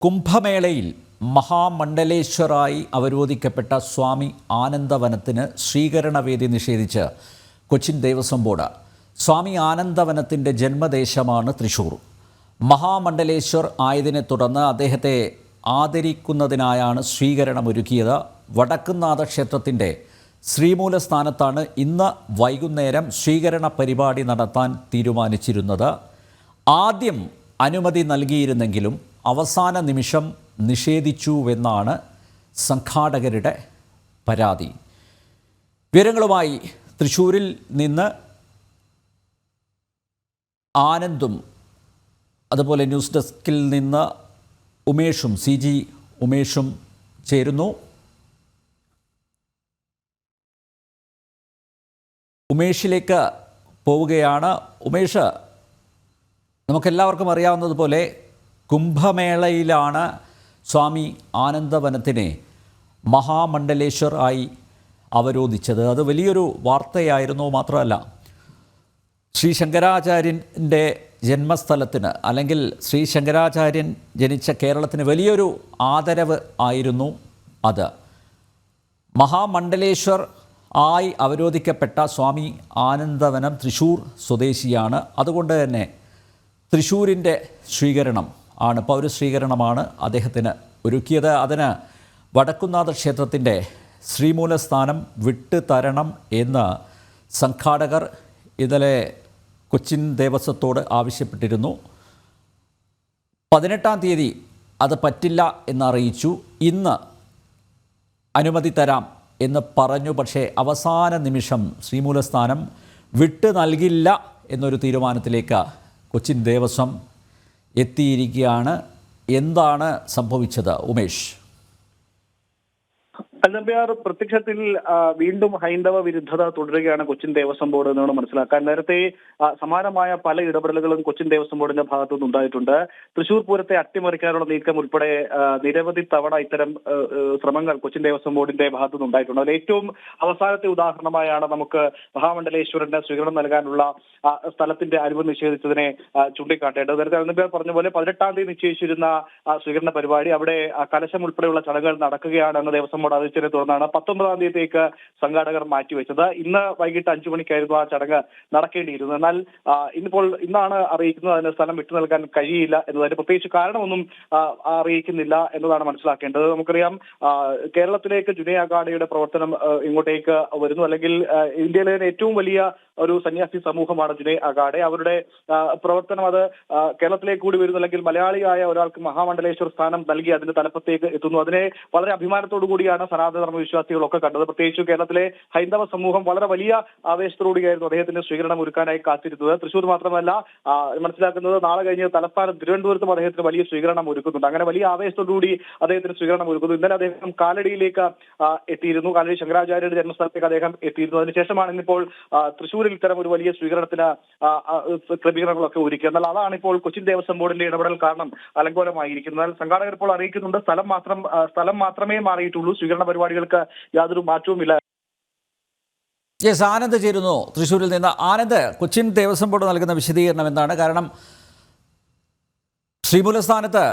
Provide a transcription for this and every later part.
കുംഭമേളയിൽ മഹാമണ്ഡലേശ്വറായി അവരോധിക്കപ്പെട്ട സ്വാമി ആനന്ദവനത്തിന് സ്വീകരണവേദി നിഷേധിച്ച് കൊച്ചിൻ ദേവസ്വം ബോർഡ്. സ്വാമി ആനന്ദവനത്തിൻ്റെ ജന്മദേശമാണ് തൃശ്ശൂർ. മഹാമണ്ഡലേശ്വർ ആയതിനെ തുടർന്ന് അദ്ദേഹത്തെ ആദരിക്കുന്നതിനായാണ് സ്വീകരണമൊരുക്കിയത്. വടക്കുംനാഥ ക്ഷേത്രത്തിൻ്റെ ശ്രീമൂലസ്ഥാനത്താണ് ഇന്ന് വൈകുന്നേരം സ്വീകരണ പരിപാടി നടത്താൻ തീരുമാനിച്ചിരുന്നത്. ആദ്യം അനുമതി നൽകിയിരുന്നെങ്കിലും അവസാന നിമിഷം നിഷേധിച്ചുവെന്നാണ് സംഘാടകരുടെ പരാതി. വിവരങ്ങളുമായി തൃശ്ശൂരിൽ നിന്ന് ആനന്ദും അതുപോലെ ന്യൂസ് ഡെസ്കിൽ നിന്ന് ഉമേഷും CG ഉമേഷും ചേരുന്നു. ഉമേഷിലേക്ക് പോവുകയാണ്. ഉമേഷ്, നമുക്കെല്ലാവർക്കും അറിയാവുന്നതുപോലെ കുംഭമേളയിലാണ് സ്വാമി ആനന്ദവനത്തിനെ മഹാമണ്ഡലേശ്വർ ആയി അവരോധിച്ചത്. അത് വലിയൊരു വാർത്തയായിരുന്നു. മാത്രമല്ല, ശ്രീ ശങ്കരാചാര്യൻ്റെ ജന്മസ്ഥലത്തിന്, അല്ലെങ്കിൽ ശ്രീ ശങ്കരാചാര്യൻ ജനിച്ച കേരളത്തിന് വലിയൊരു ആദരവ് ആയിരുന്നു അത്. മഹാമണ്ഡലേശ്വർ ആയി അവരോധിക്കപ്പെട്ട സ്വാമി ആനന്ദവനം തൃശ്ശൂർ സ്വദേശിയാണ്. അതുകൊണ്ട് തന്നെ തൃശ്ശൂരിൻ്റെ സ്വീകരണം ആണ്, പൗരസ്വീകരണമാണ് അദ്ദേഹത്തിന് ഒരുക്കിയത്. അതിന് വടക്കുംനാഥ ക്ഷേത്രത്തിൻ്റെ ശ്രീമൂലസ്ഥാനം വിട്ടു തരണം എന്ന് സംഘാടകർ ഇന്നലെ കൊച്ചിൻ ദേവസ്വത്തോട് ആവശ്യപ്പെട്ടിരുന്നു. 18-ാം തീയതി അത് പറ്റില്ല എന്നറിയിച്ചു. ഇന്ന് അനുമതി തരാം എന്ന് പറഞ്ഞു. പക്ഷേ അവസാന നിമിഷം ശ്രീമൂലസ്ഥാനം വിട്ടു നൽകില്ല എന്നൊരു തീരുമാനത്തിലേക്ക് കൊച്ചിൻ ദേവസ്വം എത്തിയിരിക്കുകയാണ്. എന്താണ് സംഭവിച്ചത് ഉമേഷ്? നമ്പ്യാർ, പ്രത്യക്ഷത്തിൽ വീണ്ടും ഹൈന്ദവ വിരുദ്ധത തുടരുകയാണ് കൊച്ചിൻ ദേവസ്വം ബോർഡ് എന്നാണ് മനസ്സിലാക്കാൻ. നേരത്തെ സമാനമായ പല ഇടപെടലുകളും കൊച്ചിൻ ദേവസ്വം ബോർഡിന്റെ ഭാഗത്തുനിന്ന് ഉണ്ടായിട്ടുണ്ട്. തൃശ്ശൂർ പൂരത്തെ അട്ടിമറിക്കാനുള്ള നീക്കം ഉൾപ്പെടെ നിരവധി തവണ ഇത്തരം ശ്രമങ്ങൾ കൊച്ചിൻ ദേവസ്വം ബോർഡിന്റെ ഭാഗത്തുനിന്ന് ഉണ്ടായിട്ടുണ്ട്. അതിൽ ഏറ്റവും അവസാനത്തെ ഉദാഹരണമായാണ് നമുക്ക് മഹാമണ്ഡലേശ്വരന് സ്വീകരണം നൽകാനുള്ള സ്ഥലത്തിന്റെ അനുമതി നിഷേധിച്ചതിനെ ചൂണ്ടിക്കാട്ടേണ്ടത്. നേരത്തെ നമ്പ്യാർ പറഞ്ഞ പോലെ 18-ാം തീയതി നിശ്ചയിച്ചിരുന്ന സ്വീകരണ പരിപാടി, അവിടെ കലശം ഉൾപ്പെടെയുള്ള ചടങ്ങുകൾ നടക്കുകയാണെന്ന് ദേവസ്വം ബോർഡ് അറിയിച്ചതിനെ തുടർന്നാണ് 19-ാം തീയതിയേക്ക് സംഘാടകർ മാറ്റിവെച്ചത്. ഇന്ന് വൈകിട്ട് 5 മണിക്കായിരുന്നു ആ ചടങ്ങ് നടക്കേണ്ടിയിരുന്നത്. എന്നാൽ ഇന്നാണ് അറിയിക്കുന്നത് അതിന് സ്ഥലം വിട്ടു നൽകാൻ കഴിയില്ല എന്നതിന് പ്രത്യേകിച്ച് കാരണമൊന്നും അറിയിക്കുന്നില്ല എന്നതാണ് മനസ്സിലാക്കേണ്ടത്. നമുക്കറിയാം, കേരളത്തിലേക്ക് ജുനൈ അഖാഡയുടെ പ്രവർത്തനം ഇങ്ങോട്ടേക്ക് വരുന്നു, അല്ലെങ്കിൽ ഇന്ത്യയിലെ ഏറ്റവും വലിയ ഒരു സന്യാസി സമൂഹമാണ് ജുനൈ അഖാഡ. അവരുടെ പ്രവർത്തനം അത് കേരളത്തിലേക്ക് കൂടി വരുന്നു, അല്ലെങ്കിൽ മലയാളിയായ ഒരാൾക്ക് മഹാമണ്ഡലേശ്വർ സ്ഥാനം നൽകി അതിന്റെ തലപ്പത്തേക്ക് എത്തുന്നു. അതിനെ വളരെ അഭിമാനത്തോടു കൂടിയാണ് സനാതന ധർമ്മ വിശ്വാസികളൊക്കെ കണ്ടത്. പ്രത്യേകിച്ച് കേരളത്തിലെ ഹൈന്ദവ സമൂഹം വളരെ വലിയ ആവേശത്തോടുകൂടിയായിരുന്നു അദ്ദേഹത്തിന്റെ സ്വീകരണം ഒരുക്കാനായി കാത്തിരുന്നത്. തൃശ്ശൂർ മാത്രമല്ല, മനസ്സിലാക്കുന്നത് നാളെ കഴിഞ്ഞ് തലസ്ഥാനം തിരുവനന്തപുരത്തും അദ്ദേഹത്തിന് വലിയ സ്വീകരണം ഒരുക്കുന്നുണ്ട്. അങ്ങനെ വലിയ ആവേശത്തോടുകൂടി അദ്ദേഹത്തിന് സ്വീകരണം ഒരുക്കുന്നു. ഇന്നലെ അദ്ദേഹം കാലടിയിലേക്ക് എത്തിയിരുന്നു. കാലടി ശങ്കരാചാര്യരുടെ ജന്മസ്ഥലത്തേക്ക് അദ്ദേഹം എത്തിയിരുന്നു. അതിനുശേഷമാണ് ഇന്നിപ്പോൾ തൃശ്ശൂരിൽ ഇത്തരം ഒരു വലിയ സ്വീകരണത്തിന് ക്രമീകരണങ്ങളൊക്കെ ഒരുക്കി. എന്നാൽ അതാണ് ഇപ്പോൾ കൊച്ചിൻ ദേവസ്വം ബോർഡിന്റെ ഇടപെടൽ കാരണം അലങ്കോലമായിരിക്കുന്നത്. സംഘാടകർ ഇപ്പോൾ അറിയിക്കുന്നുണ്ട് സ്ഥലം മാത്രമേ മാറിയിട്ടുള്ളൂ, സ്വീകരണ പരിപാടികൾക്ക് യാതൊരു മാറ്റവുമില്ല. ആനന്ദ് ചേരുന്നു തൃശ്ശൂരിൽ നിന്ന്. ആനന്ദ്, കൊച്ചിൻ ദേവസ്വം ബോർഡ് നൽകുന്ന വിശദീകരണം എന്താണ്? കാരണം ശ്രീമൂലസ്ഥാനത്ത്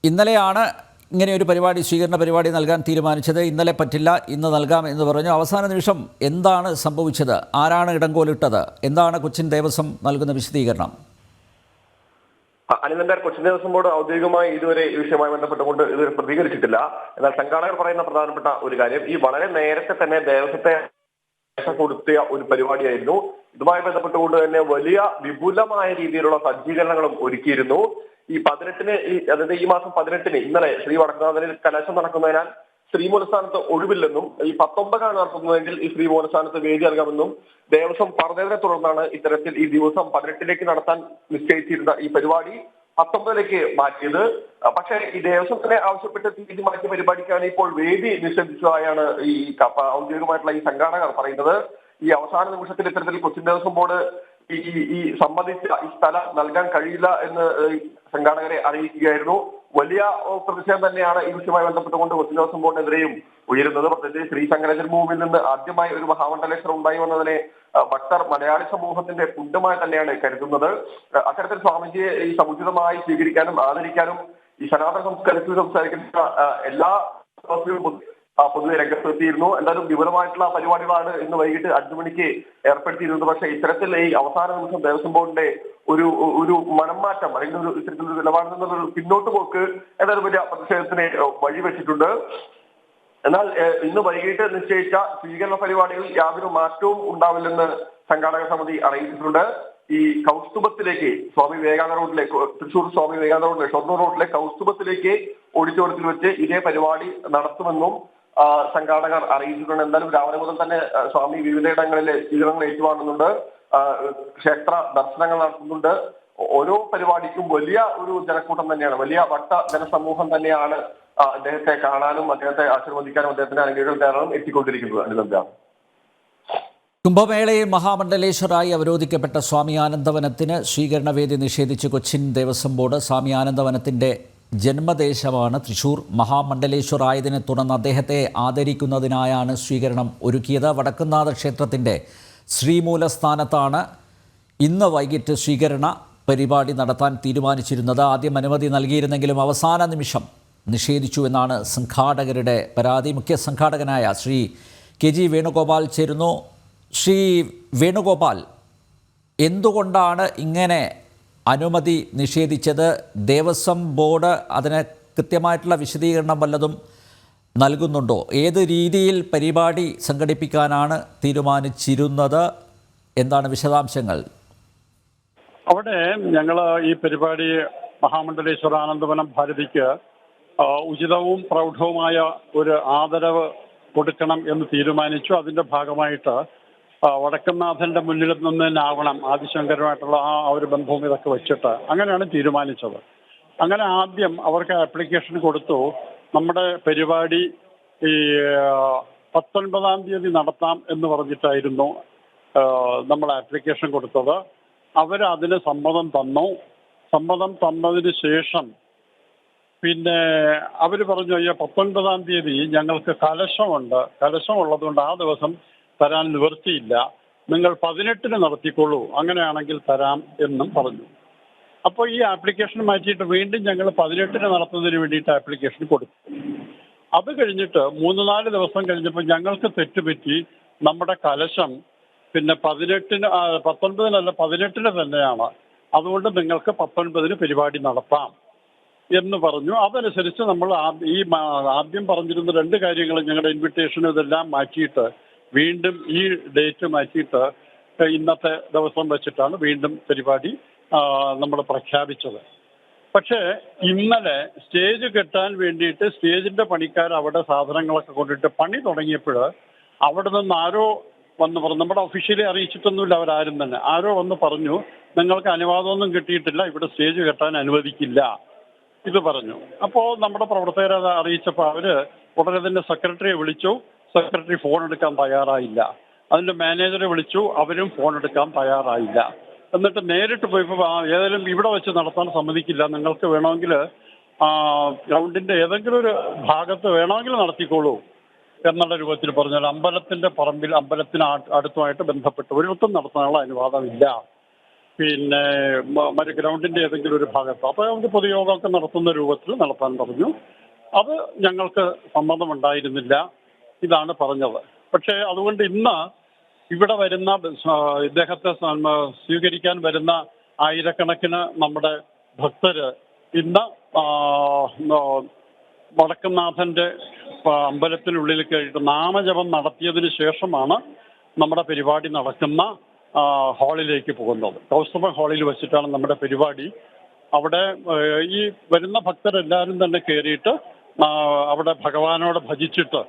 ഇന്നലെയാണ് ഇങ്ങനെ ഒരു പരിപാടി, സ്വീകരണ പരിപാടി നൽകാൻ തീരുമാനിച്ചത്. ഇന്നലെ പറ്റില്ല, ഇന്ന് നൽകാം എന്ന് പറഞ്ഞു. അവസാന നിമിഷം എന്താണ് സംഭവിച്ചത്? ആരാണ് ഇടങ്കോലിട്ടത്? എന്താണ് കൊച്ചിൻ ദേവസ്വം നൽകുന്ന വിശദീകരണം? അനിൽ, കൊച്ചിൻ ദേവസ്വം ബോർഡ് ഔദ്യോഗികമായി ഇതുവരെ ഈ വിഷയവുമായി ബന്ധപ്പെട്ടുകൊണ്ട് ഇതുവരെ പ്രതികരിച്ചിട്ടില്ല. എന്നാൽ സംഘാടകർ പറയുന്ന പ്രധാനപ്പെട്ട ഒരു കാര്യം, ഈ വളരെ നേരത്തെ തന്നെ ദേവസ്വത്തെ കൊടുത്തിയ ഒരു പരിപാടിയായിരുന്നു. ഇതുമായി ബന്ധപ്പെട്ടുകൊണ്ട് തന്നെ വലിയ വിപുലമായ രീതിയിലുള്ള സജ്ജീകരണങ്ങളും ഒരുക്കിയിരുന്നു. ഈ 18-ന്, അതായത് ഈ മാസം 18-ന് ഇന്നലെ ശ്രീ വടക്കുംനാഥനിൽ കലശം നടക്കുന്നതിനാൽ ശ്രീമൂലസ്ഥാനത്ത് ഒഴിവില്ലെന്നും ഈ 19-നാണ് നടത്തുന്നതെങ്കിൽ ഈ ശ്രീമൂലസ്ഥാനത്ത് വേദി നൽകാമെന്നും ദേവസ്വം പറഞ്ഞതിനെ തുടർന്നാണ് ഇത്തരത്തിൽ ഈ ദിവസം 18-ലേക്ക് നടത്താൻ നിശ്ചയിച്ചിരുന്ന ഈ പരിപാടി 19-ലേക്ക് മാറ്റിയത്. പക്ഷേ ഈ ദേവസ്വത്തിനെ ആവശ്യപ്പെട്ട് തീയതി മാറ്റിയ പരിപാടിക്കാണ് ഇപ്പോൾ വേദി നിഷേധിച്ചതായാണ് ഈ ഔദ്യോഗികമായിട്ടുള്ള ഈ സംഘാടകർ പറയുന്നത്. ഈ അവസാന നിമിഷത്തിൽ ഇത്തരത്തിൽ കൊച്ചിൻ ദേവസ്വം ബോർഡ് ഈ സംബന്ധിച്ച ഈ സ്ഥലം നൽകാൻ കഴിയില്ല എന്ന് സംഘാടകരെ അറിയിക്കുകയായിരുന്നു. വലിയ പ്രതിഷേധം തന്നെയാണ് ഈ വിഷയവുമായി ബന്ധപ്പെട്ടുകൊണ്ട് കൊച്ചിൻ ദേവസ്വം ബോർഡിനെതിരെയും ഉയരുന്നത്. പ്രത്യേകിച്ച് ശ്രീ ശങ്കരാചാര്യഭൂമിയിൽ നിന്ന് ആദ്യമായി ഒരു മഹാമണ്ഡലേശ്വരം ഉണ്ടായി വന്നതിനെ ഭക്തർ മലയാളി സമൂഹത്തിന്റെ പുണ്യമായി തന്നെയാണ് കരുതുന്നത്. അത്തരത്തിൽ സ്വാമിജിയെ ഈ സമുചിതമായി സ്വീകരിക്കാനും ആദരിക്കാനും ഈ സനാതന സംസ്കാരത്തിൽ സംസാരിക്കുന്ന എല്ലാ പൊതുവെ രംഗത്തെത്തിയിരുന്നു. എന്തായാലും വിപുലമായിട്ടുള്ള പരിപാടികളാണ് ഇന്ന് വൈകിട്ട് 5 മണിക്ക് ഏർപ്പെടുത്തിയിരുന്നത്. പക്ഷേ ഇത്തരത്തിൽ ഈ അവസാന നിമിഷം ദേവസ്വം ബോർഡിന്റെ ഒരു മനംമാറ്റം അല്ലെങ്കിൽ ഇത്തരത്തിലൊരു നിലപാടിൽ നിന്നൊരു പിന്നോട്ട് പോക്ക് എന്തായാലും വലിയ പ്രതിഷേധത്തിന് വഴിവെച്ചിട്ടുണ്ട്. എന്നാൽ ഇന്ന് വൈകിട്ട് നിശ്ചയിച്ച സ്വീകരണ പരിപാടികളിൽ യാതൊരു മാറ്റവും ഉണ്ടാവില്ലെന്ന് സംഘാടക സമിതി അറിയിച്ചിട്ടുണ്ട്. ഈ കൗസ്തുഭത്തിലേക്ക് സ്വാമി വിവേകാനന്ദ റോഡിലേക്ക് തൃശൂർ സ്വാമി വിവേകാനന്ദ റോഡിലെ ഷൊർണൂർ റോഡിലെ കൗസ്തുഭത്തിലേക്ക് ഓഡിറ്റോറിയത്തിൽ വെച്ച് ഇതേ പരിപാടി നടത്തുമെന്നും സംഘാടകർ അറിയിച്ചിട്ടുണ്ട്. എന്തായാലും രാവിലെ മുതൽ തന്നെ സ്വാമി വിവിധയിടങ്ങളിലെ സ്വീകരണങ്ങൾ ഏറ്റുവാങ്ങുന്നുണ്ട്, ക്ഷേത്ര ദർശനങ്ങൾ നടത്തുന്നുണ്ട്. ഓരോ പരിപാടിക്കും വലിയ ഒരു ജനക്കൂട്ടം തന്നെയാണ്, വലിയ ഭക്ത ജനസമൂഹം തന്നെയാണ് അദ്ദേഹത്തെ കാണാനും അദ്ദേഹത്തെ ആശീർവദിക്കാനും അദ്ദേഹത്തിന്റെ അനുഗ്രഹങ്ങൾ തേടാനും എത്തിക്കൊണ്ടിരിക്കുന്നത്. അനുബന്ധ കുംഭമേളയിൽ മഹാമണ്ഡലേശ്വരായി അവരോധിക്കപ്പെട്ട സ്വാമി ആനന്ദവനത്തിന് സ്വീകരണവേദി നിഷേധിച്ച് കൊച്ചിൻ ദേവസ്വം ബോർഡ്. സ്വാമി ആനന്ദവനത്തിൻ്റെ ജന്മദേശമാണ് തൃശൂർ. മഹാമണ്ഡലേശ്വർ ആയതിനെ തുടർന്ന് അദ്ദേഹത്തെ ആദരിക്കുന്നതിനായാണ് സ്വീകരണം ഒരുക്കിയത്. വടക്കുംനാഥ ക്ഷേത്രത്തിൻ്റെ ശ്രീമൂലസ്ഥാനത്താണ് ഇന്ന് വൈകിട്ട് സ്വീകരണ പരിപാടി നടത്താൻ തീരുമാനിച്ചിരുന്നത്. ആദ്യം അനുമതി നൽകിയിരുന്നെങ്കിലും അവസാന നിമിഷം നിഷേധിച്ചു എന്നാണ് സംഘാടകരുടെ പരാതി. മുഖ്യ സംഘാടകനായ ശ്രീ കെ ജി വേണുഗോപാൽ ചേരുന്നു. ശ്രീ വേണുഗോപാൽ, എന്തുകൊണ്ടാണ് ഇങ്ങനെ അനുമതി നിഷേധിച്ചത്? ദേവസ്വം ബോർഡ് അതിന് കൃത്യമായിട്ടുള്ള വിശദീകരണം വല്ലതും നൽകുന്നുണ്ടോ? ഏത് രീതിയിൽ പരിപാടി സംഘടിപ്പിക്കാനാണ് തീരുമാനിച്ചിരുന്നത്? എന്താണ് വിശദാംശങ്ങൾ? അവിടെ ഞങ്ങൾ ഈ പരിപാടി മഹാമണ്ഡലേശ്വര ആനന്ദവനം ഭാരതിക്ക് ഉചിതവും പ്രൗഢവുമായ ഒരു ആദരവ് കൊടുക്കണം എന്ന് തീരുമാനിച്ചു. അതിന്റെ ഭാഗമായിട്ട് വടക്കംനാഥന്റെ മുന്നിൽ നിന്ന് തന്നെ ആവണം ആദിശങ്കരുമായിട്ടുള്ള ആ ഒരു ബന്ധവും ഇതൊക്കെ വെച്ചിട്ട് അങ്ങനെയാണ് തീരുമാനിച്ചത്. അങ്ങനെ ആദ്യം അവർക്ക് ആപ്ലിക്കേഷൻ കൊടുത്തു. നമ്മുടെ പരിപാടി ഈ 19-ാം തീയതി നടത്താം എന്ന് പറഞ്ഞിട്ടായിരുന്നു നമ്മൾ ആപ്ലിക്കേഷൻ കൊടുത്തത്. അവരതിന് സമ്മതം തന്നു. സമ്മതം തന്നതിന് ശേഷം പിന്നെ അവർ പറഞ്ഞു, അയ്യോ 19-ാം തീയതി ഞങ്ങൾക്ക് കലശമുണ്ട്, കലശമുള്ളതുകൊണ്ട് ആ ദിവസം തരാൻ നിവൃത്തിയില്ല, നിങ്ങൾ 18-ന് നടത്തിക്കൊള്ളൂ, അങ്ങനെയാണെങ്കിൽ തരാം എന്നും പറഞ്ഞു. അപ്പോൾ ഈ ആപ്ലിക്കേഷൻ മാറ്റിയിട്ട് വീണ്ടും ഞങ്ങൾ 18-ന് നടത്തുന്നതിന് വേണ്ടിയിട്ട് ആപ്ലിക്കേഷൻ കൊടുത്തു. അത് കഴിഞ്ഞിട്ട് 3-4 ദിവസം കഴിഞ്ഞപ്പോൾ ഞങ്ങൾക്ക് തെറ്റുപറ്റി, നമ്മുടെ കലശം പിന്നെ 19-നല്ല 18-ന് തന്നെയാണ്, അതുകൊണ്ട് നിങ്ങൾക്ക് 19-ന് പരിപാടി നടത്താം എന്ന് പറഞ്ഞു. അതനുസരിച്ച് നമ്മൾ ആദ്യം പറഞ്ഞിരുന്ന 2 കാര്യങ്ങൾ, ഞങ്ങളുടെ ഇൻവിറ്റേഷൻ ഇതെല്ലാം മാറ്റിയിട്ട് വീണ്ടും ഈ ഡേറ്റ് മാറ്റിയിട്ട് ഇന്നത്തെ ദിവസം വെച്ചിട്ടാണ് വീണ്ടും പരിപാടി നമ്മൾ പ്രഖ്യാപിച്ചത്. പക്ഷേ ഇന്നലെ സ്റ്റേജ് കെട്ടാൻ വേണ്ടിയിട്ട് സ്റ്റേജിന്റെ പണിക്കാർ അവിടെ സാധനങ്ങളൊക്കെ കൊണ്ടിട്ട് പണി തുടങ്ങിയപ്പോൾ അവിടെ നിന്ന് ആരോ വന്ന് പറഞ്ഞു, നമ്മുടെ ഒഫീഷ്യലി അറിയിച്ചിട്ടൊന്നുമില്ല അവരാരും തന്നെ, ആരോ വന്ന് പറഞ്ഞു നിങ്ങൾക്ക് അനുവാദമൊന്നും കിട്ടിയിട്ടില്ല, ഇവിടെ സ്റ്റേജ് കെട്ടാൻ അനുവദിക്കില്ല ഇത് പറഞ്ഞു. അപ്പോൾ നമ്മുടെ പ്രവർത്തകരെ അത് അറിയിച്ചപ്പോൾ അവര് ഉടനെ തന്നെ സെക്രട്ടറിയെ വിളിച്ചു. സെക്രട്ടറി ഫോൺ എടുക്കാൻ തയ്യാറായില്ല. അതിന്റെ മാനേജറെ വിളിച്ചു, അവരും ഫോൺ എടുക്കാൻ തയ്യാറായില്ല. എന്നിട്ട് നേരിട്ട് പോയപ്പോൾ ഏതായാലും ഇവിടെ വെച്ച് നടത്താൻ സമ്മതിക്കില്ല, നിങ്ങൾക്ക് വേണമെങ്കിൽ ഗ്രൗണ്ടിന്റെ ഏതെങ്കിലും ഒരു ഭാഗത്ത് വേണമെങ്കിൽ നടത്തിക്കോളൂ എന്നുള്ള രൂപത്തിൽ പറഞ്ഞാൽ അമ്പലത്തിന്റെ പറമ്പിൽ അമ്പലത്തിന് അടുത്തുമായിട്ട് ബന്ധപ്പെട്ട് ഒരിടത്തും നടത്താനുള്ള അനുവാദമില്ല, പിന്നെ മറ്റു ഗ്രൗണ്ടിന്റെ ഏതെങ്കിലും ഒരു ഭാഗത്ത്. അപ്പോൾ നമുക്ക് പൊതുയോഗമൊക്കെ നടത്തുന്ന രൂപത്തിൽ നടത്താൻ പറഞ്ഞു. അത് ഞങ്ങൾക്ക് സമ്മതമുണ്ടായിരുന്നില്ല, ഇതാണ് പറഞ്ഞത്. പക്ഷേ അതുകൊണ്ട് ഇന്ന് ഇവിടെ വരുന്ന ഇദ്ദേഹത്തെ സ്വീകരിക്കാൻ വരുന്ന ആയിരക്കണക്കിന് നമ്മുടെ ഭക്തര് ഇന്ന് വടക്കംനാഥന്റെ അമ്പലത്തിനുള്ളിൽ കഴിഞ്ഞിട്ട് നാമജപം നടത്തിയതിന് ശേഷമാണ് നമ്മുടെ പരിപാടി നടക്കുന്ന ഹാളിലേക്ക് പോകുന്നത്. കൗസ്തുഭ ഹാളിൽ വെച്ചിട്ടാണ് നമ്മുടെ പരിപാടി. അവിടെ ഈ വരുന്ന ഭക്തരെല്ലാവരും തന്നെ കയറിയിട്ട് അവിടെ ഭഗവാനോട് ഭജിച്ചിട്ട്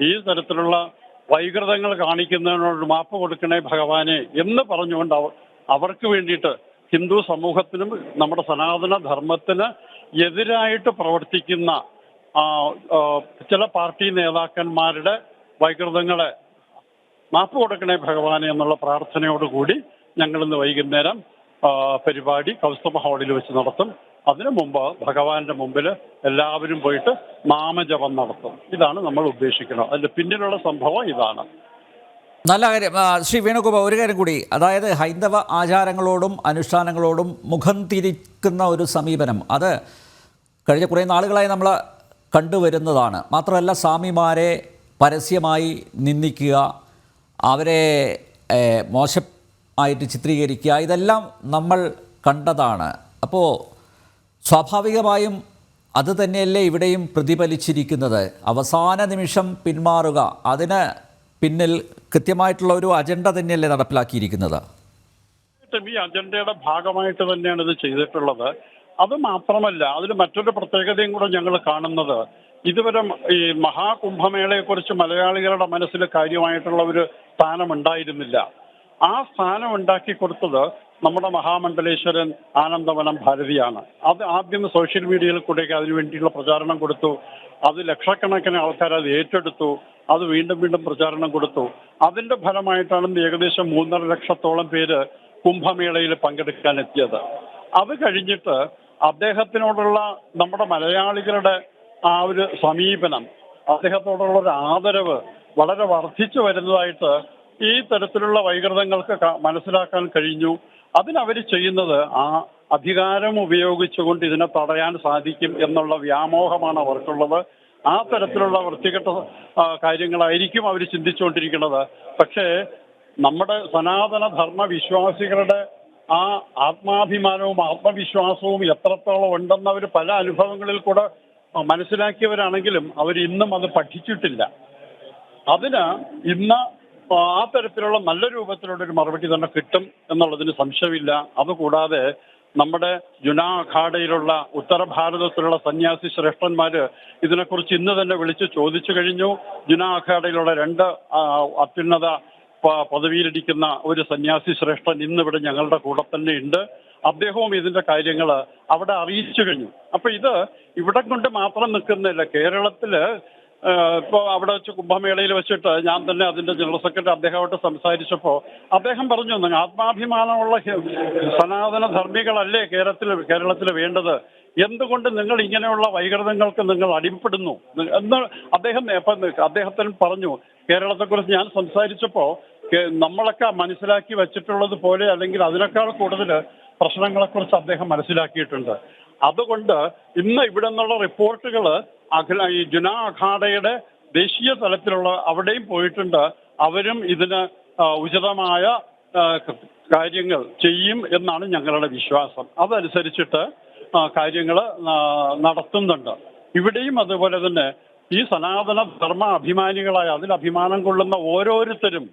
ഈ തരത്തിലുള്ള വൈകൃതങ്ങൾ കാണിക്കുന്നതിനോട് മാപ്പ് കൊടുക്കണേ ഭഗവാനെ എന്ന് പറഞ്ഞുകൊണ്ട് അവർക്ക് വേണ്ടിയിട്ട് ഹിന്ദു സമൂഹത്തിനും നമ്മുടെ സനാതന ധർമ്മത്തിന് എതിരായിട്ട് പ്രവർത്തിക്കുന്ന ചില പാർട്ടി നേതാക്കന്മാരുടെ വൈകൃതങ്ങളെ മാപ്പ് കൊടുക്കണേ ഭഗവാനെ എന്നുള്ള പ്രാർത്ഥനയോടുകൂടി ഞങ്ങളിന്ന് വൈകുന്നേരം പരിപാടി കൗസ്തുഭ ഹാളിൽ വെച്ച് നടത്തും. അതിനു മുമ്പ് ഭഗവാന്റെ മുമ്പിൽ എല്ലാവരും പോയിട്ട് നാമജപം നടത്തും. ഇതാണ് നമ്മൾ ഉദ്ദേശിക്കുന്നത്. അതിന്റെ പിന്നിലുള്ള സംഭവം ഇതാണ്. നല്ല കാര്യം. ശ്രീ വേണുഗോപാൽ, ഒരു കാര്യം കൂടി, അതായത് ഹൈന്ദവ ആചാരങ്ങളോടും അനുഷ്ഠാനങ്ങളോടും മുഖം തിരിക്കുന്ന ഒരു സമീപനം, അത് കഴിഞ്ഞ കുറേ നാളുകളായി നമ്മൾ കണ്ടുവരുന്നതാണ്. മാത്രമല്ല സ്വാമിമാരെ പരസ്യമായി നിന്ദിക്കുക, അവരെ മോശമായിട്ട് ചിത്രീകരിക്കുക, ഇതെല്ലാം നമ്മൾ കണ്ടതാണ്. അപ്പോൾ സ്വാഭാവികമായും അത് തന്നെയല്ലേ ഇവിടെയും പ്രതിഫലിച്ചിരിക്കുന്നത്. അവസാന നിമിഷം പിന്മാറുക, അതിന് പിന്നിൽ കൃത്യമായിട്ടുള്ള ഒരു അജണ്ട തന്നെയല്ലേ നടപ്പിലാക്കിയിരിക്കുന്നത്. ഈ അജണ്ടയുടെ ഭാഗമായിട്ട് തന്നെയാണ് ഇത് ചെയ്തിട്ടുള്ളത്. അത് മാത്രമല്ല, അതിൽ മറ്റൊരു പ്രത്യേകതയും കൂടെ ഞങ്ങൾ കാണുന്നത്, ഇതുവരെ ഈ മഹാകുംഭമേളയെക്കുറിച്ച് മലയാളികളുടെ മനസ്സിൽ കാര്യമായിട്ടുള്ള ഒരു സ്ഥാനം ഉണ്ടായിരുന്നില്ല. ആ സ്ഥാനം ഉണ്ടാക്കി കൊടുത്തത് നമ്മുടെ മഹാമണ്ഡലേശ്വരൻ ആനന്ദവനം ഭാരതിയാണ്. അത് ആദ്യം സോഷ്യൽ മീഡിയയിൽ കൂടെയൊക്കെ അതിനു വേണ്ടിയുള്ള പ്രചാരണം കൊടുത്തു. അത് ലക്ഷക്കണക്കിന് ആൾക്കാർ അത് ഏറ്റെടുത്തു. അത് വീണ്ടും വീണ്ടും പ്രചാരണം കൊടുത്തു. അതിന്റെ ഫലമായിട്ടാണ് ഏകദേശം 3.5 ലക്ഷത്തോളം പേര് കുംഭമേളയിൽ പങ്കെടുക്കാൻ എത്തിയത്. അത് കഴിഞ്ഞിട്ട് അദ്ദേഹത്തിനോടുള്ള നമ്മുടെ മലയാളികളുടെ ആ ഒരു സമീപനം, അദ്ദേഹത്തോടുള്ള ഒരു ആദരവ് വളരെ വർദ്ധിച്ചു വരുന്നതായിട്ട് ഈ തരത്തിലുള്ള വൈകൃതങ്ങൾക്ക് മനസ്സിലാക്കാൻ കഴിഞ്ഞു. അതിനവർ ചെയ്യുന്നത് ആ അധികാരം ഉപയോഗിച്ചുകൊണ്ട് ഇതിനെ തടയാൻ സാധിക്കും എന്നുള്ള വ്യാമോഹമാണ് അവർക്കുള്ളത്. ആ തരത്തിലുള്ള വൃത്തികെട്ട കാര്യങ്ങളായിരിക്കും അവർ ചിന്തിച്ചുകൊണ്ടിരിക്കുന്നത്. പക്ഷേ നമ്മുടെ സനാതന ധർമ്മ വിശ്വാസികളുടെ ആ ആത്മാഭിമാനവും ആത്മവിശ്വാസവും എത്രത്തോളം ഉണ്ടെന്ന് അവർ പല അനുഭവങ്ങളിൽ കൂടെ മനസ്സിലാക്കിയവരാണെങ്കിലും അവർ ഇന്നും അത് പഠിച്ചിട്ടില്ല. അതിന് ഇന്ന് ആ തരത്തിലുള്ള നല്ല രൂപത്തിലുള്ള ഒരു മറുപടി തന്നെ കിട്ടും എന്നുള്ളതിന് സംശയമില്ല. അതുകൂടാതെ നമ്മുടെ ജുനാ അഖാഡയിലുള്ള ഉത്തര ഭാരതത്തിലുള്ള സന്യാസി ശ്രേഷ്ഠന്മാര് ഇതിനെക്കുറിച്ച് ഇന്ന് തന്നെ വിളിച്ച് ചോദിച്ചു കഴിഞ്ഞു. ജുനാ അഖാഡയിലുള്ള 2 അത്യുന്നത പദവിയിലിരിക്കുന്ന ഒരു സന്യാസി ശ്രേഷ്ഠൻ ഇന്നിവിടെ ഞങ്ങളുടെ കൂടെ തന്നെ ഉണ്ട്. അദ്ദേഹവും ഇതിന്റെ കാര്യങ്ങൾ അവിടെ അറിയിച്ചു കഴിഞ്ഞു. അപ്പൊ ഇത് ഇവിടെ കൊണ്ട് മാത്രം നിൽക്കുന്നില്ല. കേരളത്തില് ഇപ്പോൾ അവിടെ വെച്ച് കുംഭമേളയിൽ വെച്ചിട്ട് ഞാൻ തന്നെ അതിന്റെ ജനറൽ സെക്രട്ടറി അദ്ദേഹമായിട്ട് സംസാരിച്ചപ്പോൾ അദ്ദേഹം പറഞ്ഞു, ആത്മാഭിമാനമുള്ള സനാതന ധർമ്മികളല്ലേ കേരളത്തിൽ വേണ്ടത്, എന്തുകൊണ്ട് നിങ്ങൾ ഇങ്ങനെയുള്ള വൈകൃതങ്ങൾക്ക് നിങ്ങൾ അടിമപ്പെടുന്നു എന്ന് അദ്ദേഹത്തിന് പറഞ്ഞു. കേരളത്തെക്കുറിച്ച് ഞാൻ സംസാരിച്ചപ്പോൾ നമ്മളൊക്കെ മനസ്സിലാക്കി വെച്ചിട്ടുള്ളത് പോലെ അല്ലെങ്കിൽ അതിനേക്കാൾ കൂടുതൽ പ്രശ്നങ്ങളെക്കുറിച്ച് അദ്ദേഹം മനസ്സിലാക്കിയിട്ടുണ്ട്. അതുകൊണ്ട് ഇന്ന് ഇവിടെ നിന്നുള്ള റിപ്പോർട്ടുകൾ ഈ ജുനാ അഖാഡയുടെ ദേശീയ തലത്തിലുള്ള അവിടെയും പോയിട്ടുണ്ട്. അവരും ഇതിന് ഉചിതമായ കാര്യങ്ങൾ ചെയ്യും എന്നാണ് ഞങ്ങളുടെ വിശ്വാസം. അതനുസരിച്ചിട്ട് കാര്യങ്ങൾ നടത്തുന്നുണ്ട്. ഇവിടെയും അതുപോലെ തന്നെ ഈ സനാതന ധർമ്മ അഭിമാനികളായ അതിൽ അഭിമാനം കൊള്ളുന്ന ഓരോരുത്തരും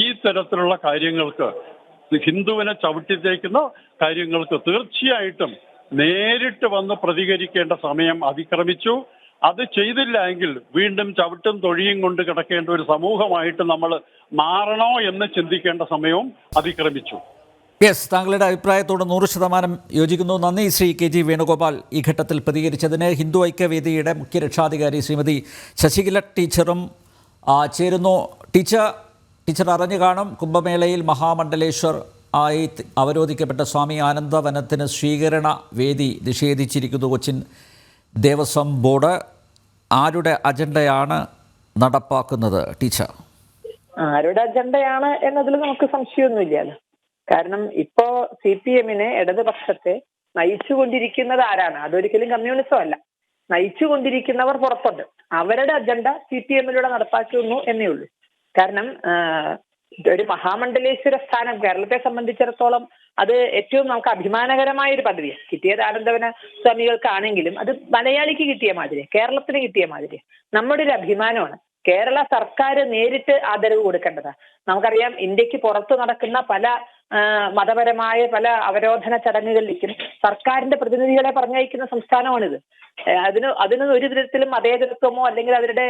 ഈ തരത്തിലുള്ള കാര്യങ്ങൾക്ക്, ഹിന്ദുവിനെ ചവിട്ടിത്തേക്കുന്ന കാര്യങ്ങൾക്ക് തീർച്ചയായിട്ടും നേരിട്ട് വന്ന് പ്രതികരിക്കേണ്ട സമയം അതിക്രമിച്ചു. അത് ചെയ്തില്ല എങ്കിൽ വീണ്ടും ചവിട്ടും തൊഴിയും കൊണ്ട് കിടക്കേണ്ട ഒരു സമൂഹമായിട്ട് നമ്മൾ മാറണോ എന്ന് ചിന്തിക്കേണ്ട സമയവും അതിക്രമിച്ചു. യെസ്, താങ്കളുടെ അഭിപ്രായത്തോട് 100% യോജിക്കുന്നു. നന്ദി ശ്രീ KG വേണുഗോപാൽ ഈ ഘട്ടത്തിൽ പ്രതികരിച്ചതിന്. ഹിന്ദു ഐക്യവേദിയുടെ മുഖ്യ രക്ഷാധികാരി ശ്രീമതി ശശികല ടീച്ചറും ചേരുന്നു. ടീച്ചർ അറിഞ്ഞു കാണും, കുംഭമേളയിൽ മഹാമണ്ഡലേശ്വർ ആയി അവരോധിക്കപ്പെട്ട സ്വാമി ആനന്ദവനത്തിന് സ്വീകരണ വേദി നിഷേധിച്ചിരിക്കുന്നു കൊച്ചിൻ ദേവസ്വം ബോർഡ്. ആരുടെ അജണ്ടയാണ് നടപ്പാക്കുന്നത് ടീച്ചർ? ആരുടെ അജണ്ടയാണ് എന്നതിൽ നമുക്ക് സംശയമൊന്നുമില്ലല്ലോ. കാരണം ഇപ്പോ CPM-നെ ഇടതുപക്ഷത്തെ നയിച്ചുകൊണ്ടിരിക്കുന്നത് ആരാണ്? അതൊരിക്കലും കമ്മ്യൂണിസം അല്ല. നയിച്ചുകൊണ്ടിരിക്കുന്നവർ പുറത്തുണ്ട്. അവരുടെ അജണ്ട CPM-ലൂടെ നടപ്പാക്കുന്നു എന്നേ ഉള്ളൂ. കാരണം ഒരു മഹാമണ്ഡലേശ്വര സ്ഥാനം കേരളത്തെ സംബന്ധിച്ചിടത്തോളം അത് ഏറ്റവും നമുക്ക് അഭിമാനകരമായ ഒരു പദവിയാണ്. കിട്ടിയത് ആനന്ദവന സ്വാമികൾക്കാണെങ്കിലും അത് മലയാളിക്ക് കിട്ടിയ മാതിരി, കേരളത്തിന് കിട്ടിയ മാതിരി നമ്മുടെ ഒരു അഭിമാനമാണ്. കേരള സർക്കാർ നേരിട്ട് ആദരവ് കൊടുക്കേണ്ടതാണ്. നമുക്കറിയാം, ഇന്ത്യക്ക് പുറത്തു നടക്കുന്ന പല മതപരമായ പല അവരോധന ചടങ്ങുകളിലേക്കും സർക്കാരിന്റെ പ്രതിനിധികളെ പറഞ്ഞയക്കുന്ന സംസ്ഥാനമാണിത്. അതിന് ഒരു വിധത്തിലും മതേതരത്വമോ അല്ലെങ്കിൽ അവരുടെ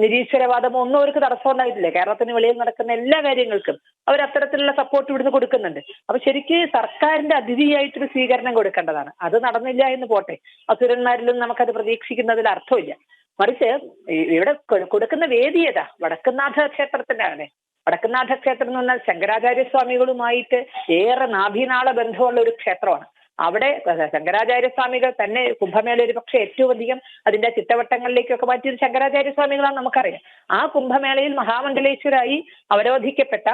നിരീശ്വരവാദമോ ഒന്നും അവർക്ക് തടസ്സം ഉണ്ടായിട്ടില്ല. കേരളത്തിന് വെളിയിൽ നടക്കുന്ന എല്ലാ കാര്യങ്ങൾക്കും അവർ അത്തരത്തിലുള്ള സപ്പോർട്ട് ഇവിടുന്ന് കൊടുക്കുന്നുണ്ട്. അപ്പൊ ശരിക്ക് സർക്കാരിന്റെ അതിഥിയായിട്ടൊരു സ്വീകരണം കൊടുക്കേണ്ടതാണ്. അത് നടന്നില്ല എന്ന് പോട്ടെ, അസുരന്മാരിലും നമുക്കത് പ്രതീക്ഷിക്കുന്നതിൽ അർത്ഥമില്ല. മറിച്ച് ഇവിടെ കൊടുക്കുന്ന വേദി ഏതാ? വടക്കുംനാഥ ക്ഷേത്രത്തിനാണ്. വടക്കുംനാഥ ക്ഷേത്രം എന്ന് പറഞ്ഞാൽ ശങ്കരാചാര്യസ്വാമികളുമായിട്ട് ഏറെ നാഭിനാള ബന്ധമുള്ള ഒരു ക്ഷേത്രമാണ്. അവിടെ ശങ്കരാചാര്യസ്വാമികൾ തന്നെ കുംഭമേള ഒരു പക്ഷേ ഏറ്റവും അധികം അതിന്റെ ചിട്ടവട്ടങ്ങളിലേക്കൊക്കെ മാറ്റിയൊരു ശങ്കരാചാര്യസ്വാമികളാണ് നമുക്കറിയാം. ആ കുംഭമേളയിൽ മഹാമണ്ഡലേശ്വരായി അവരോധിക്കപ്പെട്ട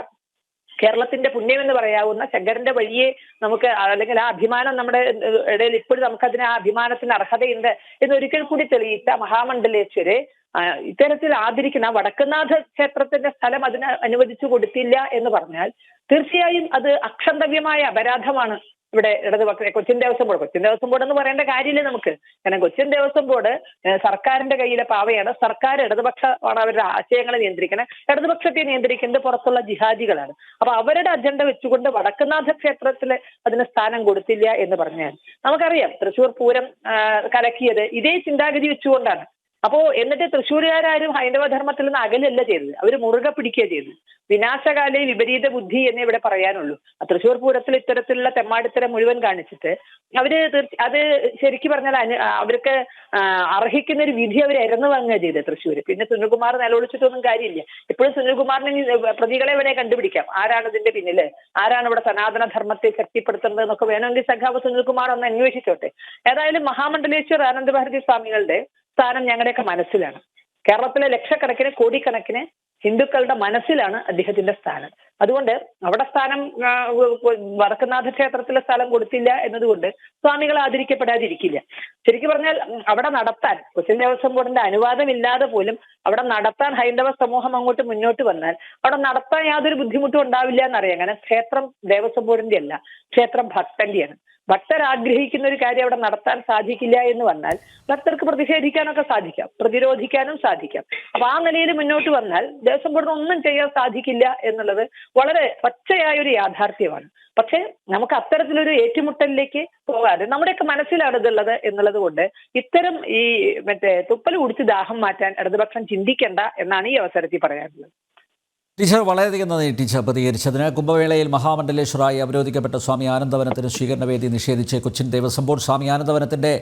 കേരളത്തിന്റെ പുണ്യം എന്ന് പറയാവുന്ന ശങ്കരന്റെ വഴിയെ നമുക്ക്, അല്ലെങ്കിൽ ആ അഭിമാനം നമ്മുടെ ഇടയിൽ ഇപ്പോഴും നമുക്കതിന് ആ അഭിമാനത്തിന് അർഹതയുണ്ട് എന്നൊരിക്കൽ കൂടി തെളിയിച്ച മഹാമണ്ഡലേശ്വരെ ഇത്തരത്തിൽ ആദരിക്കുന്ന വടക്കുന്നാഥ ക്ഷേത്രത്തിന്റെ സ്ഥലം അതിന് അനുവദിച്ചു കൊടുത്തില്ല എന്ന് പറഞ്ഞാൽ തീർച്ചയായും അത് അക്ഷന്തവ്യമായ അപരാധമാണ്. ഇവിടെ കൊച്ചിൻ ദേവസ്വം ബോർഡ് എന്ന് പറയേണ്ട കാര്യമില്ല നമുക്ക്. കാരണം കൊച്ചിൻ ദേവസ്വം ബോർഡ് സർക്കാരിന്റെ കയ്യിലെ പാവയാണ്. സർക്കാർ ഇടതുപക്ഷമാണ് അവരുടെ ആശയങ്ങളെ നിയന്ത്രിക്കുന്നത്. ഇടതുപക്ഷത്തെ നിയന്ത്രിക്കുന്നത് പുറത്തുള്ള ജിഹാദികളാണ്. അപ്പൊ അവരുടെ അജണ്ട വെച്ചുകൊണ്ട് വടക്കുന്നാഥ ക്ഷേത്രത്തിൽ അതിന് സ്ഥാനം കൊടുത്തില്ല എന്ന് പറഞ്ഞാൽ നമുക്കറിയാം തൃശ്ശൂർ പൂരം കലക്കിയത് ഇതേ ചിന്താഗതി വെച്ചുകൊണ്ടാണ്. അപ്പോ എന്നിട്ട് തൃശ്ശൂരുകാരും ഹൈന്ദവ ധർമ്മത്തിൽ നിന്ന് അകലല്ല ചെയ്തത്, അവർ മുറുകെ പിടിക്കുക ചെയ്തത്. വിനാശകാലേ വിപരീത ബുദ്ധി എന്നേ ഇവിടെ പറയാനുള്ളൂ. തൃശ്ശൂർ പൂരത്തിൽ ഇത്തരത്തിലുള്ള തെമ്മാടിത്തരം മുഴുവൻ കാണിച്ചിട്ട് അവര് അത് ശരിക്കും പറഞ്ഞാൽ അവർക്ക് അർഹിക്കുന്ന ഒരു വിധി അവർ ഇരന്നു വാങ്ങുക ചെയ്തത് തൃശ്ശൂര്. പിന്നെ സുനിൽകുമാർ നിലവിളിച്ചിട്ടൊന്നും കാര്യമില്ല. ഇപ്പോഴും സുനിൽകുമാറിന് പ്രതികളെ വരെ കണ്ടുപിടിക്കാം. ആരാണ് ഇതിന്റെ പിന്നില്, ആരാണ് ഇവിടെ സനാതന ധർമ്മത്തെ ശക്തിപ്പെടുത്തുന്നത് എന്നൊക്കെ വേണമെങ്കിൽ സഖാവ് സുനിൽകുമാർ ഒന്ന് അന്വേഷിച്ചോട്ടെ. ഏതായാലും മഹാമണ്ഡലേശ്വർ ആനന്ദഭാരതി സ്വാമികളുടെ സ്ഥാനം ഞങ്ങളുടെയൊക്കെ മനസ്സിലാണ്. കേരളത്തിലെ ലക്ഷക്കണക്കിന് കോടിക്കണക്കിന് ഹിന്ദുക്കളുടെ മനസ്സിലാണ് അദ്ദേഹത്തിന്റെ സ്ഥാനം. അതുകൊണ്ട് അവിടെ സ്ഥാനം വടക്കുന്നാഥ ക്ഷേത്രത്തിലെ സ്ഥലം കൊടുത്തില്ല എന്നതുകൊണ്ട് സ്വാമികൾ ആദരിക്കപ്പെടാതിരിക്കില്ല. ശരിക്കും പറഞ്ഞാൽ അവിടെ നടത്താൻ കൊച്ചിൻ ദേവസ്വം ബോർഡിന്റെ അനുവാദമില്ലാതെ പോലും അവിടെ നടത്താൻ ഹൈന്ദവ സമൂഹം അങ്ങോട്ട് മുന്നോട്ട് വന്നാൽ അവിടെ നടത്താൻ യാതൊരു ബുദ്ധിമുട്ടും ഉണ്ടാവില്ല എന്നറിയാം. കാരണം ക്ഷേത്രം ദേവസ്വം ബോർഡിന്റെ അല്ല, ക്ഷേത്രം ഭക്തന്റെയാണ്. ഭക്തർ ആഗ്രഹിക്കുന്ന ഒരു കാര്യം അവിടെ നടത്താൻ സാധിക്കില്ല എന്ന് വന്നാൽ ഭക്തർക്ക് പ്രതിഷേധിക്കാനൊക്കെ സാധിക്കാം, പ്രതിരോധിക്കാനും സാധിക്കാം. അപ്പൊ ആ നിലയിൽ മുന്നോട്ട് വന്നാൽ ദേവസ്വം ബോർഡിന് ഒന്നും ചെയ്യാൻ സാധിക്കില്ല എന്നുള്ളത് വളരെ പച്ചയായ ഒരു യാഥാർത്ഥ്യമാണ്. പക്ഷേ നമുക്ക് അത്തരത്തിലൊരു ഏറ്റുമുട്ടലിലേക്ക് പോകാതെ നമ്മുടെയൊക്കെ മനസ്സിലാണ് ഇതുള്ളത് എന്നുള്ളത് കൊണ്ട് ഇത്തരം ഈ തുപ്പൽ കുടിച്ച് ദാഹം മാറ്റാൻ ഇടതുപക്ഷം ചിന്തിക്കേണ്ട എന്നാണ് ഈ അവസരത്തിൽ പറയാനുള്ളത്. ടീച്ചർ വളരെയധികം നന്ദി ടീച്ചർ പ്രതികരിച്ചതിന്. കുംഭമേളയിൽ മഹാമണ്ഡലേശ്വറായി അവരോധിക്കപ്പെട്ട സ്വാമി ആനന്ദവനത്തിന് സ്വീകരണവേദി നിഷേധിച്ച് കൊച്ചിൻ ദേവസ്വം ബോർഡ്. സ്വാമി ആനന്ദവനത്തിൻ്റെ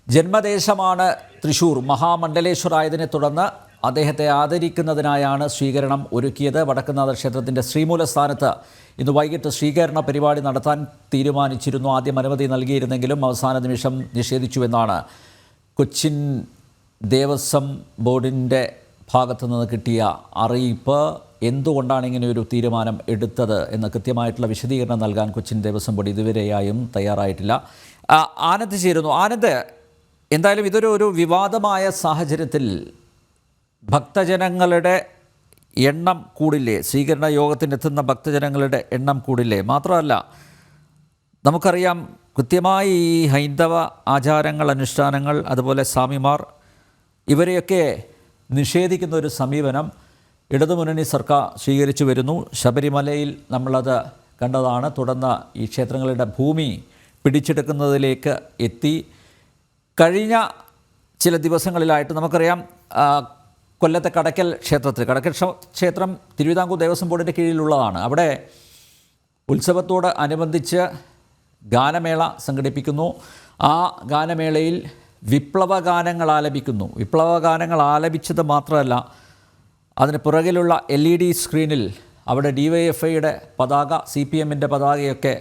ജന്മദേശമാണ് തൃശ്ശൂർ. മഹാമണ്ഡലേശ്വറായതിനെ തുടർന്ന് അദ്ദേഹത്തെ ആദരിക്കുന്നതിനായാണ് സ്വീകരണം ഒരുക്കിയത്. വടക്കുന്നാഥ ക്ഷേത്രത്തിൻ്റെ ശ്രീമൂലസ്ഥാനത്ത് ഇന്ന് വൈകിട്ട് സ്വീകരണ പരിപാടി നടത്താൻ തീരുമാനിച്ചിരുന്നു. ആദ്യം അനുമതി നൽകിയിരുന്നെങ്കിലും അവസാന നിമിഷം നിഷേധിച്ചുവെന്നാണ് കൊച്ചിൻ ദേവസ്വം ബോർഡിൻ്റെ ഭാഗത്തു നിന്ന് കിട്ടിയ അറിയിപ്പ്. എന്തുകൊണ്ടാണ് ഇങ്ങനെയൊരു തീരുമാനം എടുത്തത് എന്ന് കൃത്യമായിട്ടുള്ള വിശദീകരണം നൽകാൻ കൊച്ചിൻ ദേവസ്വം ബോർഡ് ഇതുവരെയായും തയ്യാറായിട്ടില്ല. ആനന്ദ് ചേരുന്നു. ആനന്ദ്, എന്തായാലും ഇതൊരു വിവാദമായ സാഹചര്യത്തിൽ ഭക്തജനങ്ങളുടെ എണ്ണം കൂടില്ലേ? സ്വീകരണ യോഗത്തിനെത്തുന്ന ഭക്തജനങ്ങളുടെ എണ്ണം കൂടില്ലേ? മാത്രമല്ല നമുക്കറിയാം കൃത്യമായി ഈ ഹൈന്ദവ ആചാരങ്ങൾ, അനുഷ്ഠാനങ്ങൾ, അതുപോലെ സ്വാമിമാർ ഇവരെയൊക്കെ നിഷേധിക്കുന്ന ഒരു സമീപനം ഇടതുമുന്നണി സർക്കാർ സ്വീകരിച്ചു വരുന്നു. ശബരിമലയിൽ നമ്മളത് കണ്ടതാണ്. തുടർന്ന് ഈ ക്ഷേത്രങ്ങളുടെ ഭൂമി പിടിച്ചെടുക്കുന്നതിലേക്ക് എത്തി. കഴിഞ്ഞ ചില ദിവസങ്ങളിലായിട്ട് നമുക്കറിയാം കൊല്ലത്തെ കടയ്ക്കൽ ക്ഷേത്രം തിരുവിതാംകൂർ ദേവസ്വം ബോർഡിൻ്റെ കീഴിലുള്ളതാണ്. അവിടെ ഉത്സവത്തോട് അനുബന്ധിച്ച് ഗാനമേള സംഘടിപ്പിക്കുന്നു. ആ ഗാനമേളയിൽ വിപ്ലവ ഗാനങ്ങൾ ആലപിക്കുന്നു. വിപ്ലവ ഗാനങ്ങൾ ആലപിച്ചത് മാത്രമല്ല, അതിന് പുറകിലുള്ള LED സ്ക്രീനിൽ അവിടെ DYFIയുടെ പതാക, CPMൻ്റെ പതാകയൊക്കെ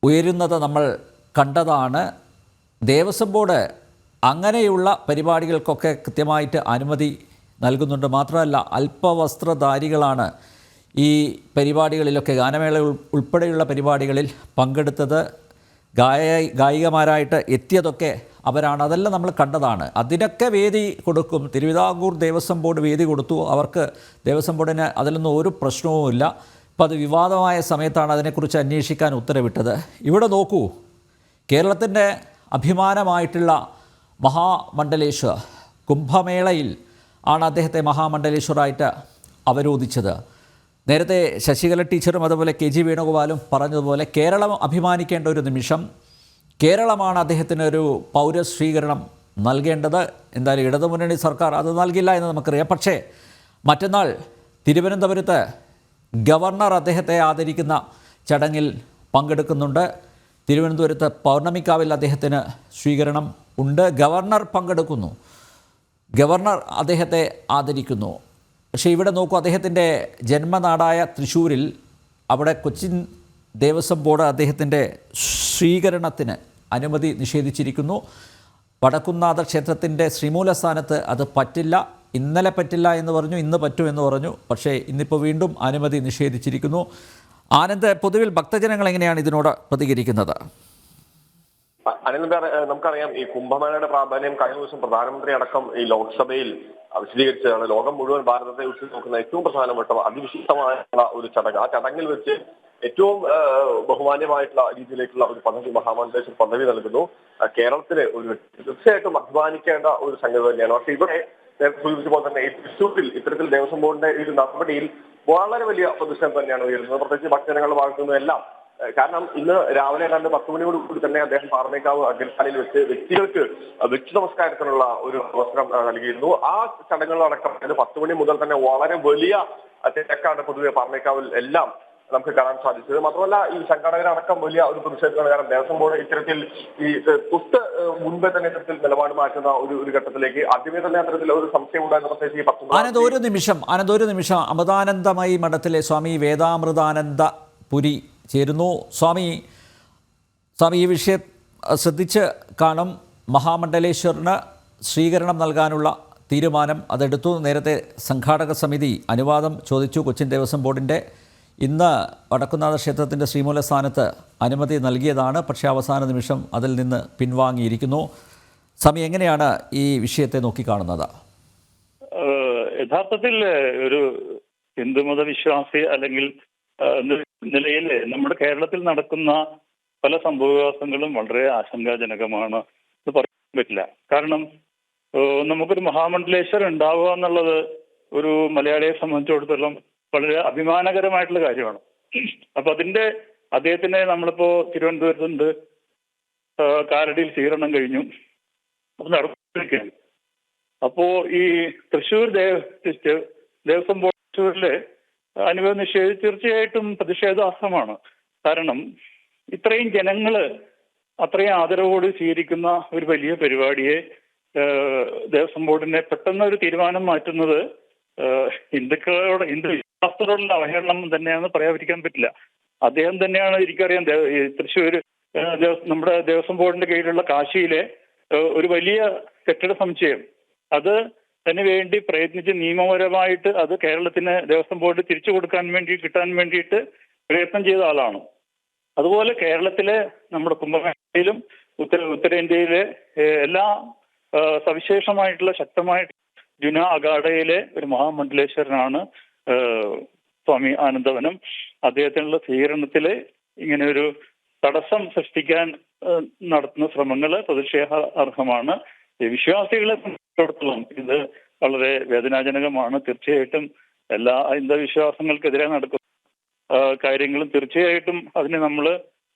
ഉയരുന്നത് നമ്മൾ കണ്ടതാണ്. ദേവസ്വം ബോർഡ് അങ്ങനെയുള്ള പരിപാടികൾക്കൊക്കെ കൃത്യമായിട്ട് അനുമതി നൽകുന്നുണ്ട്. മാത്രമല്ല അല്പവസ്ത്രധാരികളാണ് ഈ പരിപാടികളിലൊക്കെ, ഗാനമേള ഉൾപ്പെടെയുള്ള പരിപാടികളിൽ പങ്കെടുത്തത്. ഗായികമാരായിട്ട് എത്തിയതൊക്കെ അവരാണ്. അതെല്ലാം നമ്മൾ കണ്ടതാണ്. അതിനൊക്കെ വേദി കൊടുക്കും. തിരുവിതാംകൂർ ദേവസ്വം ബോർഡ് വേദി കൊടുത്തു. അവർക്ക് ദേവസ്വം ബോർഡിന് അതിലൊന്നും ഒരു പ്രശ്നവുമില്ല. അപ്പോൾ അത് വിവാദമായ സമയത്താണ് അതിനെക്കുറിച്ച് അന്വേഷിക്കാൻ ഉത്തരവിട്ടത്. ഇവിടെ നോക്കൂ, കേരളത്തിൻ്റെ അഭിമാനമായിട്ടുള്ള മഹാമണ്ഡലേശ്വർ കുംഭമേളയിൽ ആണ് അദ്ദേഹത്തെ മഹാമണ്ഡലേശ്വറായിട്ട് അവരോധിച്ചത്. നേരത്തെ ശശികല ടീച്ചറും അതുപോലെ KG വേണുഗോപാലും പറഞ്ഞതുപോലെ കേരളം അഭിമാനിക്കേണ്ട ഒരു നിമിഷം. കേരളമാണ് അദ്ദേഹത്തിന് ഒരു പൗരസ്വീകരണം നൽകേണ്ടത്. എന്തായാലും ഇടതുമുന്നണി സർക്കാർ അത് നൽകില്ല എന്ന് നമുക്കറിയാം. പക്ഷേ മറ്റന്നാൾ തിരുവനന്തപുരത്ത് ഗവർണർ അദ്ദേഹത്തെ ആദരിക്കുന്ന ചടങ്ങിൽ പങ്കെടുക്കുന്നുണ്ട്. തിരുവനന്തപുരത്ത് പൗർണമിക്കാവിൽ അദ്ദേഹത്തിന് സ്വീകരണം ഉണ്ട്. ഗവർണർ പങ്കെടുക്കുന്നു, ഗവർണർ അദ്ദേഹത്തെ ആദരിക്കുന്നു. പക്ഷേ ഇവിടെ നോക്കൂ, അദ്ദേഹത്തിൻ്റെ ജന്മനാടായ തൃശ്ശൂരിൽ അവിടെ കൊച്ചിൻ ദേവസ്വം ബോർഡ് അദ്ദേഹത്തിൻ്റെ സ്വീകരണത്തിന് അനുമതി നിഷേധിച്ചിരിക്കുന്നു. വടക്കുന്നാഥ ക്ഷേത്രത്തിൻ്റെ ശ്രീമൂലസ്ഥാനത്ത് അത് പറ്റില്ല. ഇന്നലെ പറ്റില്ല എന്ന് പറഞ്ഞു, ഇന്ന് പറ്റുമെന്ന് പറഞ്ഞു. പക്ഷേ ഇന്നിപ്പോൾ വീണ്ടും അനുമതി നിഷേധിച്ചിരിക്കുന്നു. ആനന്ദ്, പൊതുവിൽ ഭക്തജനങ്ങൾ എങ്ങനെയാണ് ഇതിനോട് പ്രതികരിക്കുന്നത്? അനന്ത, നമുക്കറിയാം ഈ കുംഭമേളയുടെ പ്രാധാന്യം കഴിഞ്ഞ ദിവസം പ്രധാനമന്ത്രി അടക്കം ഈ ലോക്സഭയിൽ വിശദീകരിച്ചതാണ്. ലോകം മുഴുവൻ ഭാരതത്തെ ഉറ്റുനോക്കുന്ന ഏറ്റവും പ്രധാനപ്പെട്ട അതിവിശിഷ്ടമായിട്ടുള്ള ഒരു ചടങ്ങ്. ആ ചടങ്ങിൽ വെച്ച് ഏറ്റവും ബഹുമാന്യമായിട്ടുള്ള രീതിയിലേക്കുള്ള ഒരു പദവി മഹാമണ്ഡലേശ്വർ പദവി നൽകുന്നു. കേരളത്തിന് ഒരു തീർച്ചയായിട്ടും അഭിമാനിക്കേണ്ട ഒരു സംഗതി തന്നെയാണ്. പക്ഷെ ഇവിടെ നേരത്തെ സൂചിപ്പിച്ചപ്പോൾ തന്നെ ഈ തൃശ്ശൂരിൽ ഇത്തരത്തിൽ ദേവസ്വം ബോർഡിന്റെ ഈ ഒരു നടപടിയിൽ വളരെ വലിയ പ്രതിഷേധം തന്നെയാണ് ഉയരുന്നത്, പ്രത്യേകിച്ച് ഭക്തജനങ്ങളുടെ ഭാഗത്തു നിന്നെല്ലാം. കാരണം ഇന്ന് രാവിലെ 10 മണിയോട് കൂടി തന്നെ അദ്ദേഹം പാറമേക്കാവ് അഗ്രഹാരയിൽ വെച്ച് വ്യക്തികൾക്ക് വ്യക്തി നമസ്കാരത്തിനുള്ള ഒരു അവസരം നൽകിയിരുന്നു. ആ ചടങ്ങുകളടക്കം 10 മണി മുതൽ തന്നെ വളരെ വലിയ തിരക്കാണ് പൊതുവെ പാറമേക്കാവിൽ എല്ലാം നമുക്ക് കാണാൻ സാധിച്ചത്. മാത്രമല്ല ഈ സംഘാടകരടക്കം വലിയ ഒരു പ്രതിഷേധമാണ്. കാരണം ദേവസ്വം ബോർഡ് ഇത്തരത്തിൽ ഈ മുൻപേ തന്നെ ഇത്തരത്തിൽ നിലപാട് മാറ്റുന്ന ഒരു ഘട്ടത്തിലേക്ക് ആദ്യമേ തന്നെ അത്തരത്തിൽ ഒരു സംശയം ഉണ്ടായിരുന്നു. പ്രത്യേകിച്ച് ഈ ആനന്ദ്, ഒരു നിമിഷം അമൃതാനന്ദമയി മഠത്തിലെ സ്വാമി വേദാമൃതാനന്ദ പുരി ചേരുന്നു. സ്വാമി, ഈ വിഷയം ശ്രദ്ധിച്ച് കാണും. മഹാമണ്ഡലേശ്വറിന് സ്വീകരണം നൽകാനുള്ള തീരുമാനം അതെടുത്തു. നേരത്തെ സംഘാടക സമിതി അനുവാദം ചോദിച്ചു കൊച്ചിൻ ദേവസ്വം ബോർഡിൻ്റെ. ഇന്ന് വടക്കുംനാഥ ക്ഷേത്രത്തിൻ്റെ ശ്രീമൂലസ്ഥാനത്ത് അനുമതി നൽകിയതാണ്. പക്ഷേ അവസാന നിമിഷം അതിൽ നിന്ന് പിൻവാങ്ങിയിരിക്കുന്നു. സ്വാമി, എങ്ങനെയാണ് ഈ വിഷയത്തെ നോക്കിക്കാണുന്നത്? യഥാർത്ഥത്തിൽ ഒരു ഹിന്ദുമത വിശ്വാസി അല്ലെങ്കിൽ നിലയിൽ നമ്മുടെ കേരളത്തിൽ നടക്കുന്ന പല സംഭവവികാസങ്ങളും വളരെ ആശങ്കാജനകമാണ്. ഇത് പറയാൻ പറ്റില്ല. കാരണം നമുക്കൊരു മഹാമണ്ഡലേശ്വർ ഉണ്ടാവുക എന്നുള്ളത് ഒരു മലയാളിയെ സംബന്ധിച്ചിടത്തോളം വളരെ അഭിമാനകരമായിട്ടുള്ള കാര്യമാണ്. അപ്പൊ അദ്ദേഹത്തിന് നമ്മളിപ്പോ തിരുവനന്തപുരത്തുണ്ട്, കാലടിയിൽ സ്വീകരണം കഴിഞ്ഞു, അപ്പൊ നടപ്പിലാക്കുകയാണ്. അപ്പോ ഈ തൃശ്ശൂർ ദേവസ്വം ബോർഡിലെ അനുമതി നിഷേധിച്ച് തീർച്ചയായിട്ടും പ്രതിഷേധാർഹമാണ്. കാരണം ഇത്രയും ജനങ്ങള് അത്രയും ആദരവോട് സ്വീകരിക്കുന്ന ഒരു വലിയ പരിപാടിയെ ദേവസ്വം ബോർഡിനെ പെട്ടെന്ന് ഒരു തീരുമാനം മാറ്റുന്നത് ഹിന്ദു വിശ്വാസത്തോടുള്ള അവഹേളനം തന്നെയാണെന്ന് പറയാതിരിക്കാൻ പറ്റില്ല. അദ്ദേഹം തന്നെയാണ്, എനിക്കറിയാം, തൃശ്ശൂർ നമ്മുടെ ദേവസ്വം ബോർഡിന്റെ കീഴിലുള്ള കാശിയിലെ ഒരു വലിയ കെട്ടിട സമുച്ചയം അത് അതിന് വേണ്ടി പ്രയത്നിച്ച് നിയമപരമായിട്ട് അത് കേരളത്തിന് ദേവസ്വം ബോർഡ് തിരിച്ചു കിട്ടാൻ വേണ്ടിയിട്ട് പ്രയത്നം ചെയ്ത ആളാണ്. അതുപോലെ കേരളത്തിലെ നമ്മുടെ കുംഭമേളയിലും ഉത്തരേന്ത്യയിലെ എല്ലാ സവിശേഷമായിട്ടുള്ള ശക്തമായിട്ടുള്ള ജുന അഖാഡയിലെ ഒരു മഹാമണ്ഡലേശ്വരനാണ് സ്വാമി ആനന്ദവനം. അദ്ദേഹത്തിനുള്ള സ്വീകരണത്തില് ഇങ്ങനെ ഒരു തടസ്സം സൃഷ്ടിക്കാൻ നടത്തുന്ന ശ്രമങ്ങൾ പ്രതിഷേധ അർഹമാണ്. വിശ്വാസികളെ സംബന്ധിച്ചിടത്തോളം ഇത് വളരെ വേദനാജനകമാണ്. തീർച്ചയായിട്ടും എല്ലാ അന്ധവിശ്വാസങ്ങൾക്കെതിരെ നടക്കുന്ന കാര്യങ്ങളും തീർച്ചയായിട്ടും അതിനെ നമ്മൾ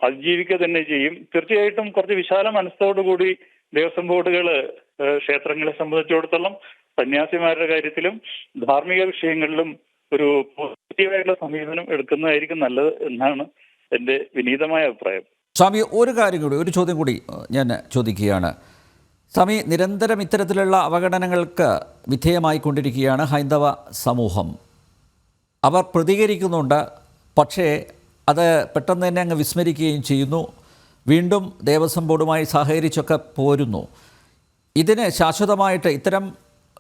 അതിജീവിക്കുക തന്നെ ചെയ്യും. തീർച്ചയായിട്ടും കുറച്ച് വിശാല മനസ്സോടുകൂടി ദേവസ്വം ബോർഡുകൾ ക്ഷേത്രങ്ങളെ സംബന്ധിച്ചിടത്തോളം സന്യാസിമാരുടെ കാര്യത്തിലും ധാർമ്മിക വിഷയങ്ങളിലും ഒരു പോസിറ്റീവായിട്ടുള്ള സമീപനം എടുക്കുന്നതായിരിക്കും നല്ലത് എന്നാണ് എൻ്റെ വിനീതമായ അഭിപ്രായം. സ്വാമി, ഒരു ചോദ്യം കൂടി ഞാൻ ചോദിക്കുകയാണ്. സ്വാമി, നിരന്തരം ഇത്തരത്തിലുള്ള അവഗണനകൾക്ക് വിധേയമായിക്കൊണ്ടിരിക്കുകയാണ് ഹൈന്ദവ സമൂഹം. അവർ പ്രതികരിക്കുന്നുണ്ട്, പക്ഷേ അത് പെട്ടെന്ന് തന്നെ അങ്ങ് വിസ്മരിക്കുകയും ചെയ്യുന്നു. വീണ്ടും ദേവസ്വം ബോർഡുമായി സഹകരിച്ചൊക്കെ പോരുന്നു. ഇതിന് ശാശ്വതമായിട്ട് ഇത്തരം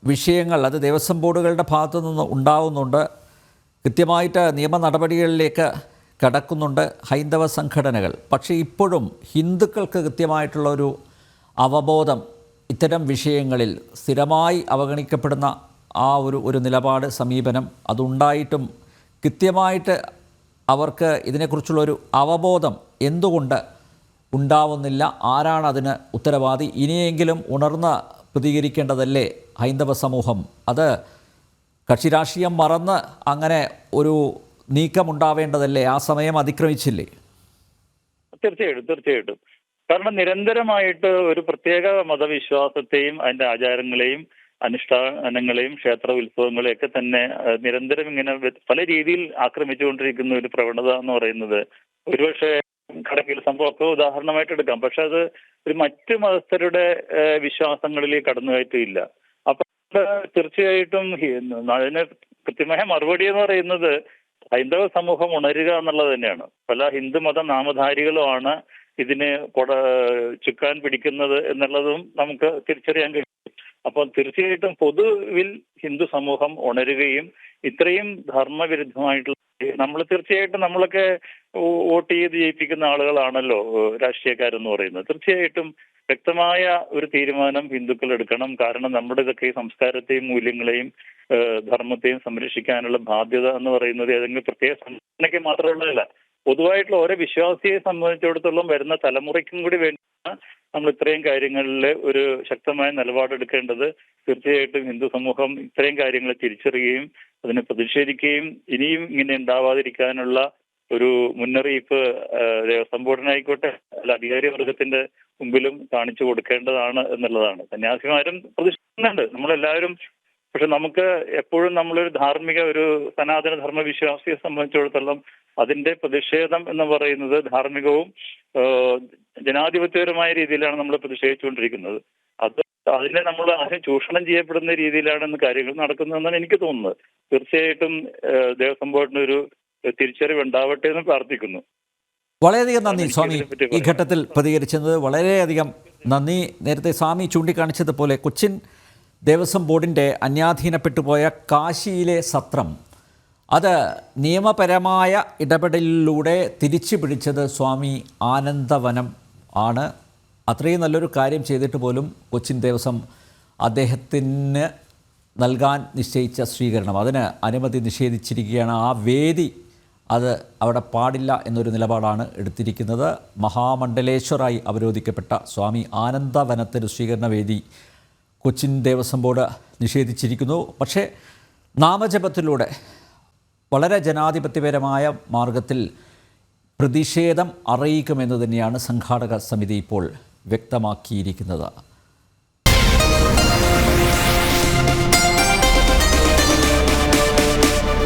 വിഷയങ്ങൾ അത് ദേവസ്വം ബോർഡുകളുടെ ഭാഗത്തു നിന്ന് ഉണ്ടാവുന്നുണ്ട്. കൃത്യമായിട്ട് നിയമ നടപടികളിലേക്ക് കടക്കുന്നുണ്ട് ഹൈന്ദവ സംഘടനകൾ. പക്ഷേ ഇപ്പോഴും ഹിന്ദുക്കൾക്ക് കൃത്യമായിട്ടുള്ളൊരു അവബോധം ഇത്തരം വിഷയങ്ങളിൽ സ്ഥിരമായി അവഗണിക്കപ്പെടുന്ന ആ ഒരു നിലപാട്, സമീപനം അതുണ്ടായിട്ടും കൃത്യമായിട്ട് അവർക്ക് ഇതിനെക്കുറിച്ചുള്ളൊരു അവബോധം എന്തുകൊണ്ട് ഉണ്ടാവുന്നില്ല? ആരാണ് അതിന് ഉത്തരവാദി? ഇനിയെങ്കിലും ഉണർന്ന് പ്രതികരിക്കേണ്ടതല്ലേ ഹൈന്ദവ സമൂഹം? അത് കക്ഷി രാഷ്ട്രീയം മറന്ന് അങ്ങനെ ഒരു നീക്കമുണ്ടാവേണ്ടതല്ലേ? ആ സമയം അതിക്രമിച്ചില്ലേ? തീർച്ചയായിട്ടും. കാരണം നിരന്തരമായിട്ട് ഒരു പ്രത്യേക മതവിശ്വാസത്തെയും അതിന്റെ ആചാരങ്ങളെയും അനുഷ്ഠാനങ്ങളെയും ക്ഷേത്ര ഉത്സവങ്ങളെയൊക്കെ തന്നെ നിരന്തരം ഇങ്ങനെ പല രീതിയിൽ ആക്രമിച്ചുകൊണ്ടിരിക്കുന്ന ഒരു പ്രവണത എന്ന് പറയുന്നത് ഒരുപക്ഷെ കടക്കിൽ സംഭവമൊക്കെ ഉദാഹരണമായിട്ട് എടുക്കാം. പക്ഷെ അത് ഒരു മറ്റു മതസ്ഥരുടെ വിശ്വാസങ്ങളിലേക്ക് കടന്നുകയറ്റില്ല. അപ്പൊ തീർച്ചയായിട്ടും അതിന് കൃത്യമായ മറുപടി എന്ന് പറയുന്നത് ഹൈന്ദവ സമൂഹം ഉണരുക എന്നുള്ളത് തന്നെയാണ്. പല ഹിന്ദുമത നാമധാരികളുമാണ് ഇതിന് ചുക്കാൻ പിടിക്കുന്നത് എന്നുള്ളതും നമുക്ക് തിരിച്ചറിയാൻ കഴിയും. അപ്പോൾ തീർച്ചയായിട്ടും പൊതുവിൽ ഹിന്ദു സമൂഹം ഉണരുകയും ഇത്രയും ധർമ്മവിരുദ്ധമായിട്ടുള്ള നമ്മൾ തീർച്ചയായിട്ടും നമ്മളൊക്കെ വോട്ട് ചെയ്ത് ജയിപ്പിക്കുന്ന ആളുകളാണല്ലോ രാഷ്ട്രീയക്കാരെന്ന് പറയുന്നത്. തീർച്ചയായിട്ടും വ്യക്തമായ ഒരു തീരുമാനം ഹിന്ദുക്കൾ എടുക്കണം. കാരണം നമ്മുടെ ഇതൊക്കെ ഈ സംസ്കാരത്തെയും മൂല്യങ്ങളെയും ധർമ്മത്തെയും സംരക്ഷിക്കാനുള്ള ബാധ്യത എന്ന് പറയുന്നത് ഏതെങ്കിലും പ്രത്യേക സംഘടനയ്ക്ക് മാത്രമുള്ളതല്ല. പൊതുവായിട്ടുള്ള ഓരോ വിശ്വാസിയെ സംബന്ധിച്ചിടത്തോളം വരുന്ന തലമുറയ്ക്കും കൂടി വേണ്ടിയാണ് നമ്മൾ ഇത്രയും കാര്യങ്ങളിൽ ഒരു ശക്തമായ നിലപാടെടുക്കേണ്ടത്. തീർച്ചയായിട്ടും ഹിന്ദു സമൂഹം ഇത്രയും കാര്യങ്ങൾ തിരിച്ചറിയുകയും അതിനെ പ്രതിഷേധിക്കുകയും ഇനിയും ഇങ്ങനെ ഉണ്ടാവാതിരിക്കാനുള്ള ഒരു മുന്നറിയിപ്പ് ദേവസ്വം ബോർഡിനായിക്കോട്ടെ അല്ല അധികാരി വർഗത്തിന്റെ മുമ്പിലും കാണിച്ചു കൊടുക്കേണ്ടതാണ് എന്നുള്ളതാണ്. സന്യാസിമാരും പ്രതിഷേധിക്കുന്നുണ്ട്, നമ്മളെല്ലാവരും. പക്ഷെ നമുക്ക് എപ്പോഴും നമ്മളൊരു ധാർമ്മിക ഒരു സനാതന ധർമ്മവിശ്വാസിയെ സംബന്ധിച്ചിടത്തോളം അതിന്റെ പ്രതിഷേധം എന്ന് പറയുന്നത് ധാർമ്മികവും ജനാധിപത്യപരമായ രീതിയിലാണ് നമ്മൾ പ്രതിഷേധിച്ചുകൊണ്ടിരിക്കുന്നത്. അതിനെ നമ്മൾ ആരും ചൂഷണം ചെയ്യപ്പെടുന്ന രീതിയിലാണ് കാര്യങ്ങൾ നടക്കുന്നതെന്നാണ് എനിക്ക് തോന്നുന്നത്. തീർച്ചയായിട്ടും ദേവസ്വം ബോർഡിന് ഒരു തിരിച്ചറിവ് ഉണ്ടാവട്ടെ എന്ന് പ്രാർത്ഥിക്കുന്നു. വളരെയധികം നന്ദി സ്വാമി, ഈ ഘട്ടത്തിൽ പ്രതികരിച്ചത് വളരെയധികം നന്ദി. നേരത്തെ സ്വാമി ചൂണ്ടിക്കാണിച്ചതുപോലെ കൊച്ചിൻ ദേവസ്വം ബോർഡിൻ്റെ അന്യാധീനപ്പെട്ടുപോയ കാശിയിലെ സത്രം അത് നിയമപരമായ ഇടപെടലിലൂടെ തിരിച്ചു പിടിച്ചത് സ്വാമി ആനന്ദവനം ആണ്. അത്രയും നല്ലൊരു കാര്യം ചെയ്തിട്ട് പോലും കൊച്ചിൻ ദേവസ്വം അദ്ദേഹത്തിന് നൽകാൻ നിശ്ചയിച്ച സ്വീകരണം അതിന് അനുമതി നിഷേധിച്ചിരിക്കുകയാണ്. ആ വേദി അത് അവിടെ പാടില്ല എന്നൊരു നിലപാടാണ് എടുത്തിരിക്കുന്നത്. മഹാമണ്ഡലേശ്വറായി അവരോധിക്കപ്പെട്ട സ്വാമി ആനന്ദവനത്തിന് സ്വീകരണ വേദി കൊച്ചിൻ ദേവസ്വം ബോർഡ് നിഷേധിച്ചിരിക്കുന്നു. പക്ഷേ നാമജപത്തിലൂടെ വളരെ ജനാധിപത്യപരമായ മാർഗത്തിൽ പ്രതിഷേധം അറിയിക്കുമെന്ന് തന്നെയാണ് സംഘാടക സമിതി ഇപ്പോൾ വ്യക്തമാക്കിയിരിക്കുന്നത്.